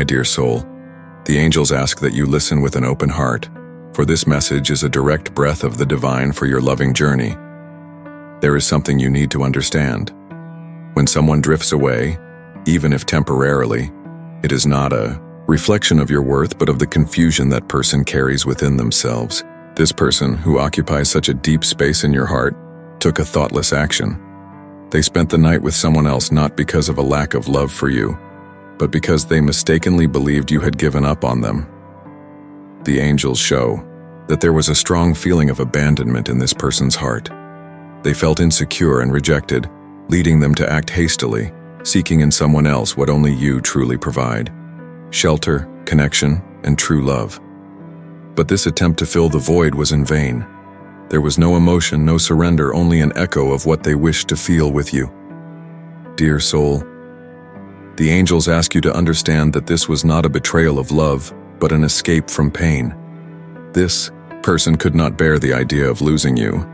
My dear soul, the angels ask that you listen with an open heart, for this message is a direct breath of the divine for your loving journey. There is something you need to understand. When someone drifts away, even if temporarily, it is not a reflection of your worth but of the confusion that person carries within themselves. This person, who occupies such a deep space in your heart, took a thoughtless action. They spent the night with someone else not because of a lack of love for you, but because they mistakenly believed you had given up on them. The angels show that there was a strong feeling of abandonment in this person's heart. They felt insecure and rejected, leading them to act hastily, seeking in someone else what only you truly provide: shelter, connection, and true love. But this attempt to fill the void was in vain. There was no emotion, no surrender, only an echo of what they wished to feel with you. Dear soul, the angels ask you to understand that this was not a betrayal of love, but an escape from pain. This person could not bear the idea of losing you,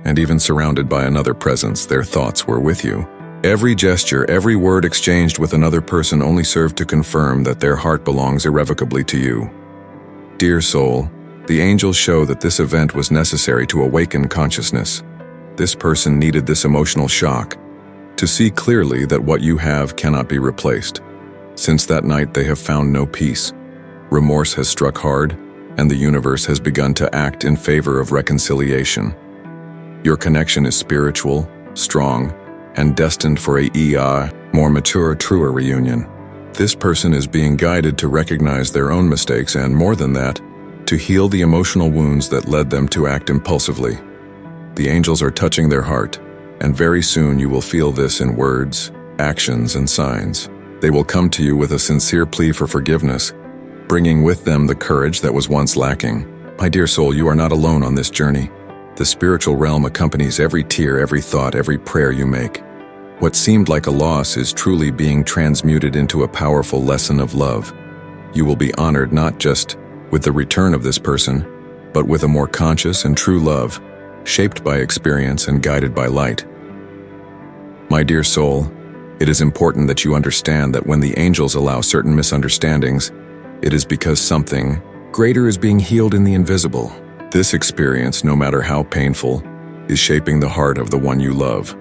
and even surrounded by another presence, their thoughts were with you. Every gesture, every word exchanged with another person only served to confirm that their heart belongs irrevocably to you. Dear soul, the angels show that this event was necessary to awaken consciousness. This person needed this emotional shock to see clearly that what you have cannot be replaced. Since that night, they have found no peace. Remorse has struck hard, and the universe has begun to act in favor of reconciliation. Your connection is spiritual, strong, and destined for a more mature, truer reunion. This person is being guided to recognize their own mistakes and, more than that, to heal the emotional wounds that led them to act impulsively. The angels are touching their heart, and very soon you will feel this in words, actions, and signs. They will come to you with a sincere plea for forgiveness, bringing with them the courage that was once lacking. My dear soul, you are not alone on this journey. The spiritual realm accompanies every tear, every thought, every prayer you make. What seemed like a loss is truly being transmuted into a powerful lesson of love. You will be honored not just with the return of this person, but with a more conscious and true love, shaped by experience and guided by light. My dear soul, it is important that you understand that when the angels allow certain misunderstandings, it is because something greater is being healed in the invisible. This experience, no matter how painful, is shaping the heart of the one you love.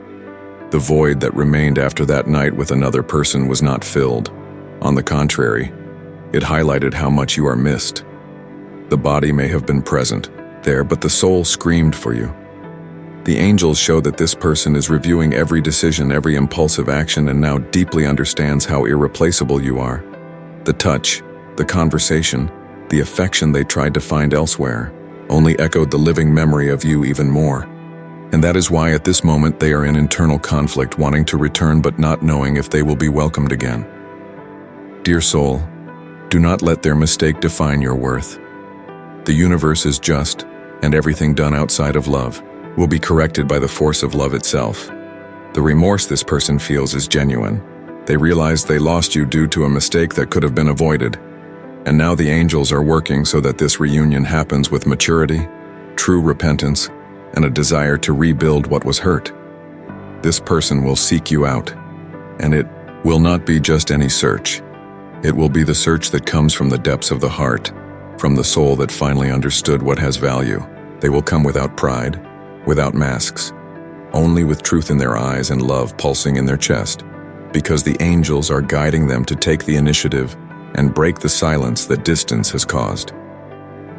The void that remained after that night with another person was not filled. On the contrary, it highlighted how much you are missed. The body may have been present there, but the soul screamed for you. The angels show that this person is reviewing every decision, every impulsive action, and now deeply understands how irreplaceable you are. The touch, the conversation, the affection they tried to find elsewhere only echoed the living memory of you even more. And that is why at this moment they are in internal conflict, wanting to return but not knowing if they will be welcomed again. Dear soul, do not let their mistake define your worth. The universe is just, and everything done outside of love will be corrected by the force of love itself. The remorse this person feels is genuine. They realize they lost you due to a mistake that could have been avoided. And now the angels are working so that this reunion happens with maturity, true repentance, and a desire to rebuild what was hurt. This person will seek you out, and it will not be just any search. It will be the search that comes from the depths of the heart, from the soul that finally understood what has value. They will come without pride, without masks, only with truth in their eyes and love pulsing in their chest, because the angels are guiding them to take the initiative and break the silence that distance has caused.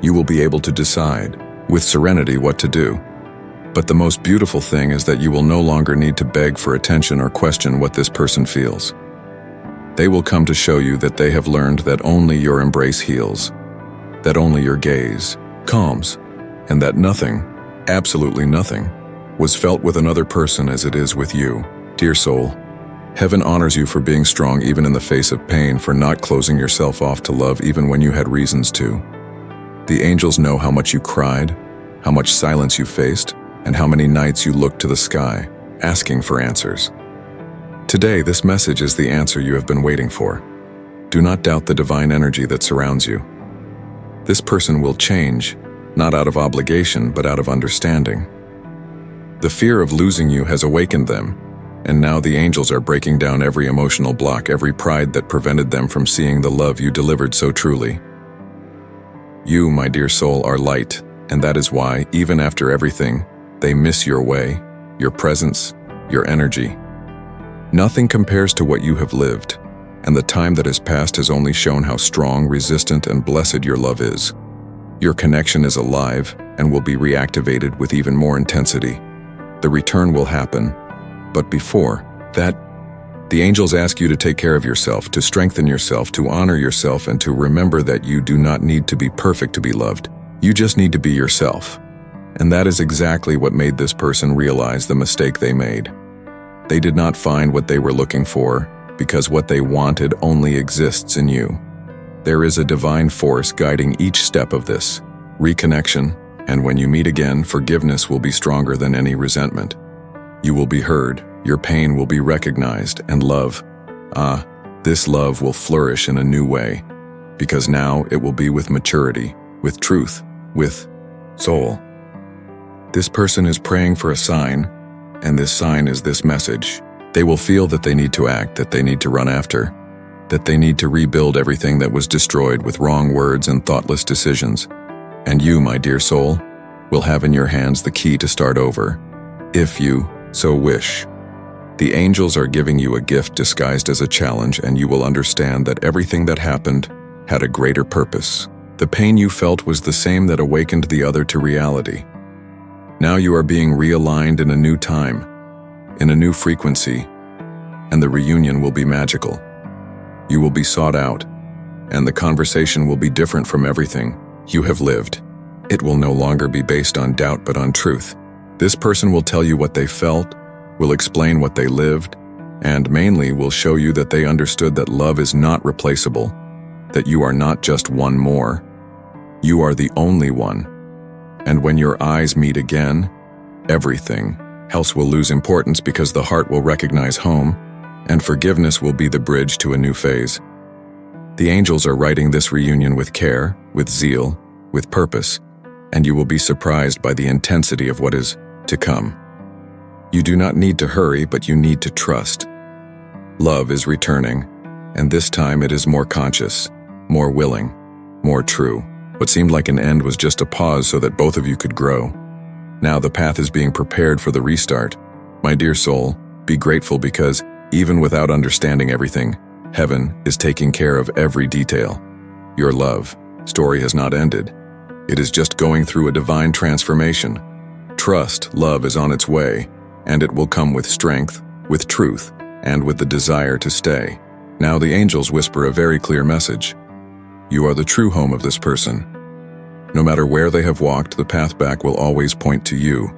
You will be able to decide, with serenity, what to do. But the most beautiful thing is that you will no longer need to beg for attention or question what this person feels. They will come to show you that they have learned that only your embrace heals, that only your gaze calms, and that nothing, absolutely nothing, was felt with another person as it is with you. Dear soul, heaven honors you for being strong even in the face of pain, for not closing yourself off to love even when you had reasons to. The angels know how much you cried, how much silence you faced, and how many nights you looked to the sky, asking for answers. Today, this message is the answer you have been waiting for. Do not doubt the divine energy that surrounds you. This person will change, not out of obligation, but out of understanding. The fear of losing you has awakened them, And now the angels are breaking down every emotional block, every pride that prevented them from seeing the love you delivered so truly. You, my dear soul, are light, and that is why, even after everything, they miss your way, your presence, your energy. Nothing compares to what you have lived, and the time that has passed has only shown how strong, resistant, and blessed your love is. Your connection is alive and will be reactivated with even more intensity. The return will happen, but before that, the angels ask you to take care of yourself, to strengthen yourself, to honor yourself, and to remember that you do not need to be perfect to be loved. You just need to be yourself. And that is exactly what made this person realize the mistake they made. They did not find what they were looking for, because what they wanted only exists in you. There is a divine force guiding each step of this reconnection, and when you meet again, forgiveness will be stronger than any resentment. You will be heard, your pain will be recognized, and love, this love will flourish in a new way, because now it will be with maturity, with truth, with soul. This person is praying for a sign, and this sign is this message. They will feel that they need to act, that they need to run after, that they need to rebuild everything that was destroyed with wrong words and thoughtless decisions. And you, my dear soul, will have in your hands the key to start over, if you so wish. The angels are giving you a gift disguised as a challenge, and you will understand that everything that happened had a greater purpose. The pain you felt was the same that awakened the other to reality. Now you are being realigned in a new time, in a new frequency, and the reunion will be magical. You will be sought out, and the conversation will be different from everything you have lived. It will no longer be based on doubt but on truth. This person will tell you what they felt, will explain what they lived, and mainly will show you that they understood that love is not replaceable, that you are not just one more. You are the only one. And when your eyes meet again, everything else will lose importance, because the heart will recognize home, and forgiveness will be the bridge to a new phase. The angels are writing this reunion with care, with zeal, with purpose, and you will be surprised by the intensity of what is to come. You do not need to hurry, but you need to trust. Love is returning, and this time it is more conscious, more willing, more true. What seemed like an end was just a pause so that both of you could grow. Now the path is being prepared for the restart. My dear soul, be grateful, because even without understanding everything, heaven is taking care of every detail. Your love story has not ended. It is just going through a divine transformation. Trust, love is on its way, and it will come with strength, with truth, and with the desire to stay. Now the angels whisper a very clear message. You are the true home of this person. No matter where they have walked, the path back will always point to you.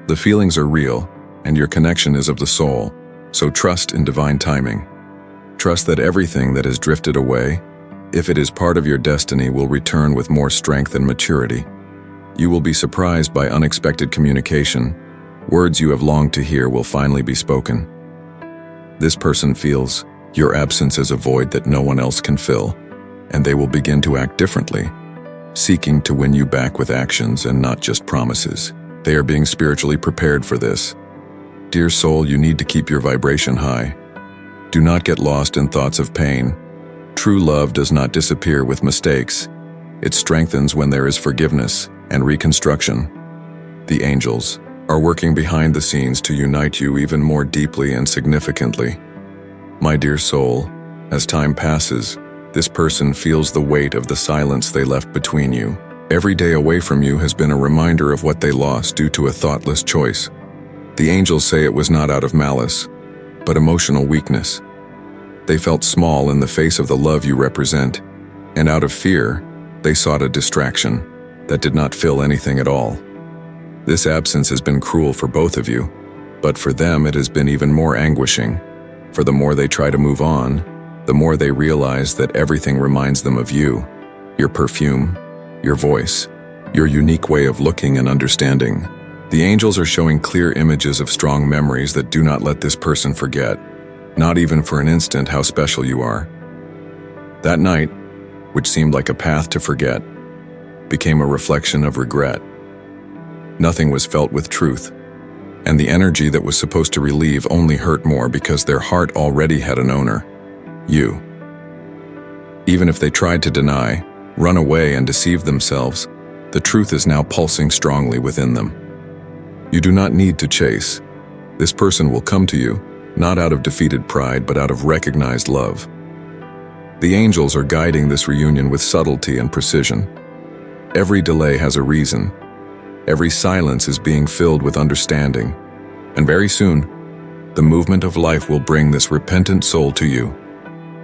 The feelings are real, and your connection is of the soul, so trust in divine timing. Trust that everything that has drifted away, if it is part of your destiny, will return with more strength and maturity. You will be surprised by unexpected communication. Words you have longed to hear will finally be spoken. This person feels your absence as a void that no one else can fill, and they will begin to act differently, seeking to win you back with actions and not just promises. They are being spiritually prepared for this. Dear soul, you need to keep your vibration high. Do not get lost in thoughts of pain. True love does not disappear with mistakes. It strengthens when there is forgiveness and reconstruction. The angels are working behind the scenes to unite you even more deeply and significantly. My dear soul, as time passes, this person feels the weight of the silence they left between you. Every day away from you has been a reminder of what they lost due to a thoughtless choice. The angels say it was not out of malice, but emotional weakness. They felt small in the face of the love you represent, and out of fear, they sought a distraction that did not fill anything at all. This absence has been cruel for both of you, but for them it has been even more anguishing. For the more they try to move on, the more they realize that everything reminds them of you, your perfume, your voice, your unique way of looking and understanding. The angels are showing clear images of strong memories that do not let this person forget, not even for an instant, how special you are. That night, which seemed like a path to forget, became a reflection of regret. Nothing was felt with truth. And the energy that was supposed to relieve only hurt more because their heart already had an owner: you. Even if they tried to deny, run away, and deceive themselves, the truth is now pulsing strongly within them. You do not need to chase. This person will come to you, not out of defeated pride, but out of recognized love. The angels are guiding this reunion with subtlety and precision. Every delay has a reason. Every silence is being filled with understanding. And very soon, the movement of life will bring this repentant soul to you,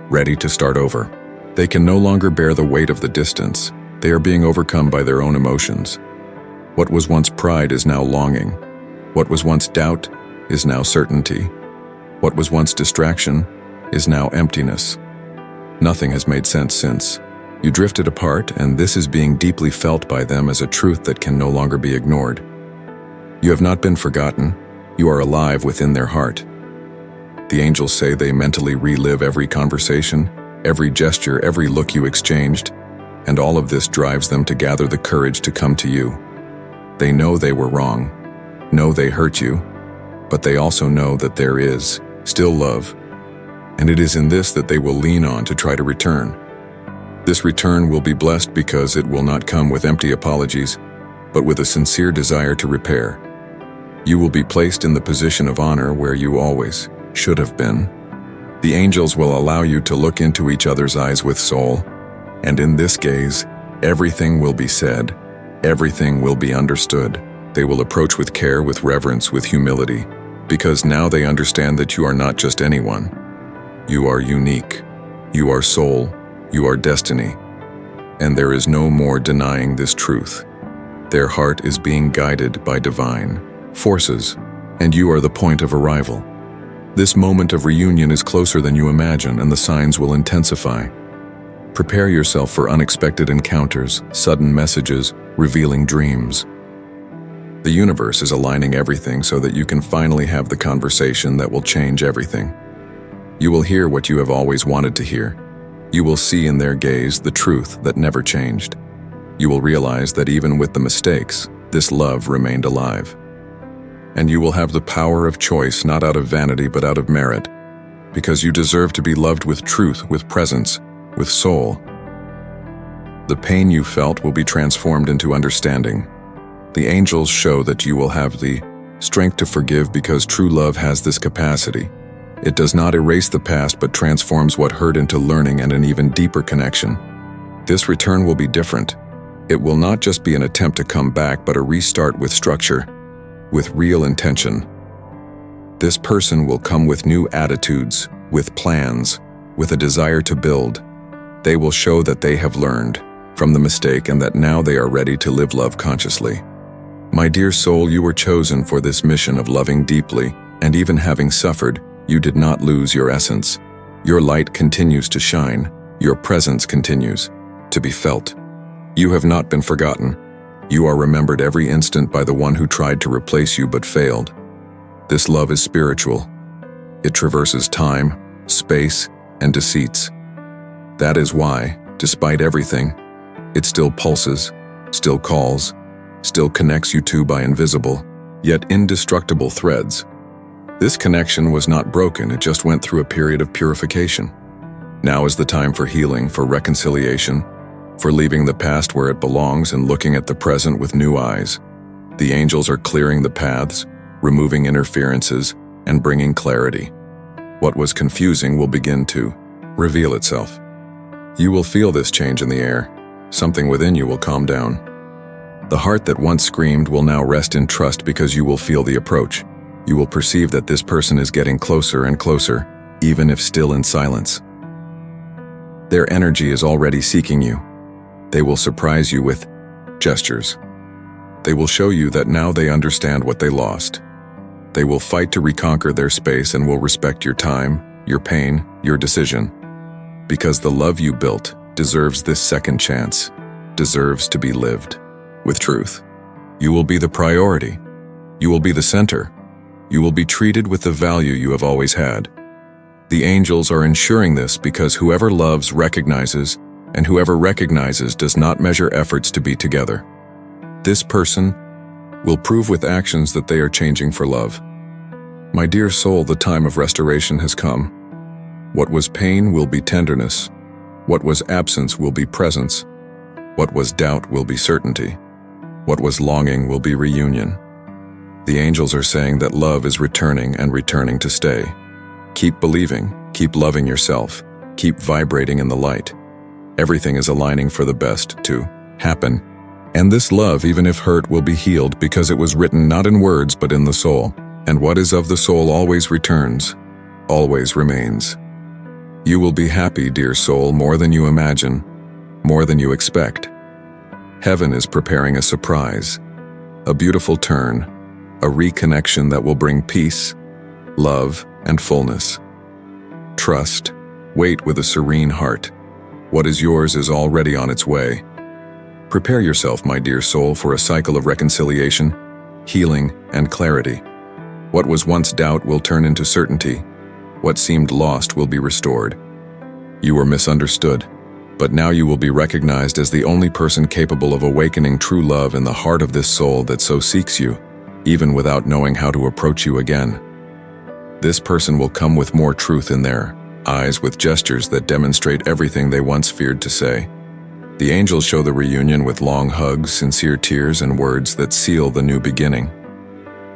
ready to start over. They can no longer bear the weight of the distance. They are being overcome by their own emotions. What was once pride is now longing. What was once doubt is now certainty. What was once distraction is now emptiness. Nothing has made sense since. You drifted apart, and this is being deeply felt by them as a truth that can no longer be ignored. You have not been forgotten. You are alive within their heart. The angels say they mentally relive every conversation, every gesture, every look you exchanged, and all of this drives them to gather the courage to come to you. They know they were wrong, know they hurt you, but they also know that there is still love, and it is in this that they will lean on to try to return. This return will be blessed because it will not come with empty apologies, but with a sincere desire to repair. You will be placed in the position of honor where you always should have been. The angels will allow you to look into each other's eyes with soul, and in this gaze, everything will be said, everything will be understood. They will approach with care, with reverence, with humility, because now they understand that you are not just anyone. You are unique. You are soul. You are destiny. And there is no more denying this truth. Their heart is being guided by divine forces, and you are the point of arrival. This moment of reunion is closer than you imagine, and the signs will intensify. Prepare yourself for unexpected encounters, sudden messages, revealing dreams. The universe is aligning everything so that you can finally have the conversation that will change everything. You will hear what you have always wanted to hear. You will see in their gaze the truth that never changed. You will realize that even with the mistakes, this love remained alive. And you will have the power of choice, not out of vanity but out of merit, because you deserve to be loved with truth, with presence, with soul. The pain you felt will be transformed into understanding. The angels show that you will have the strength to forgive because true love has this capacity. It does not erase the past but transforms what hurt into learning and an even deeper connection. This return will be different. It will not just be an attempt to come back but a restart with structure, with real intention. This person will come with new attitudes, with plans, with a desire to build. They will show that they have learned from the mistake and that now they are ready to live love consciously. My dear soul, you were chosen for this mission of loving deeply, and even having suffered, you did not lose your essence. Your light continues to shine. Your presence continues to be felt. You have not been forgotten. You are remembered every instant by the one who tried to replace you but failed. This love is spiritual. It traverses time, space, and deceits. That is why, despite everything, it still pulses, still calls, still connects you two by invisible, yet indestructible threads. This connection was not broken, it just went through a period of purification. Now is the time for healing, for reconciliation, for leaving the past where it belongs and looking at the present with new eyes. The angels are clearing the paths, removing interferences, and bringing clarity. What was confusing will begin to reveal itself. You will feel this change in the air. Something within you will calm down. The heart that once screamed will now rest in trust because you will feel the approach. You will perceive that this person is getting closer and closer, even if still in silence. Their energy is already seeking you. They will surprise you with gestures. They will show you that now they understand what they lost. They will fight to reconquer their space and will respect your time, your pain, your decision. Because the love you built deserves this second chance, deserves to be lived with truth. You will be the priority. You will be the center. You will be treated with the value you have always had. The angels are ensuring this because whoever loves recognizes, and whoever recognizes does not measure efforts to be together. This person will prove with actions that they are changing for love. My dear soul, the time of restoration has come. What was pain will be tenderness. What was absence will be presence. What was doubt will be certainty. What was longing will be reunion. The angels are saying that love is returning and returning to stay. Keep believing, keep loving yourself, keep vibrating in the light. Everything is aligning for the best to happen. And this love, even if hurt, will be healed because it was written not in words but in the soul. And what is of the soul always returns, always remains. You will be happy, dear soul, more than you imagine, more than you expect. Heaven is preparing a surprise, a beautiful turn, a reconnection that will bring peace, love, and fullness. Trust, wait with a serene heart. What is yours is already on its way. Prepare yourself, my dear soul, for a cycle of reconciliation, healing, and clarity. What was once doubt will turn into certainty. What seemed lost will be restored. You were misunderstood, but now you will be recognized as the only person capable of awakening true love in the heart of this soul that so seeks you, even without knowing how to approach you again. This person will come with more truth in their eyes, with gestures that demonstrate everything they once feared to say. The angels show the reunion with long hugs, sincere tears, and words that seal the new beginning.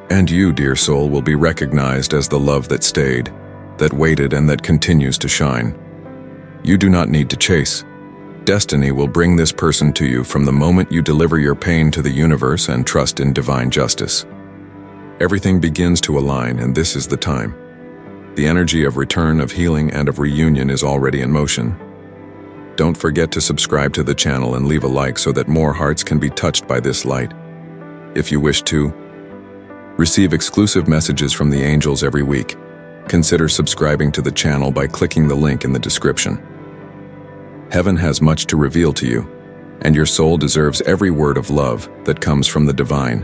And you, dear soul, will be recognized as the love that stayed, that waited, and that continues to shine. You do not need to chase. Destiny will bring this person to you from the moment you deliver your pain to the universe and trust in divine justice. Everything begins to align, and this is the time. The energy of return, of healing, and of reunion is already in motion. Don't forget to subscribe to the channel and leave a like so that more hearts can be touched by this light. If you wish to receive exclusive messages from the angels every week, consider subscribing to the channel by clicking the link in the description. Heaven has much to reveal to you, and your soul deserves every word of love that comes from the divine.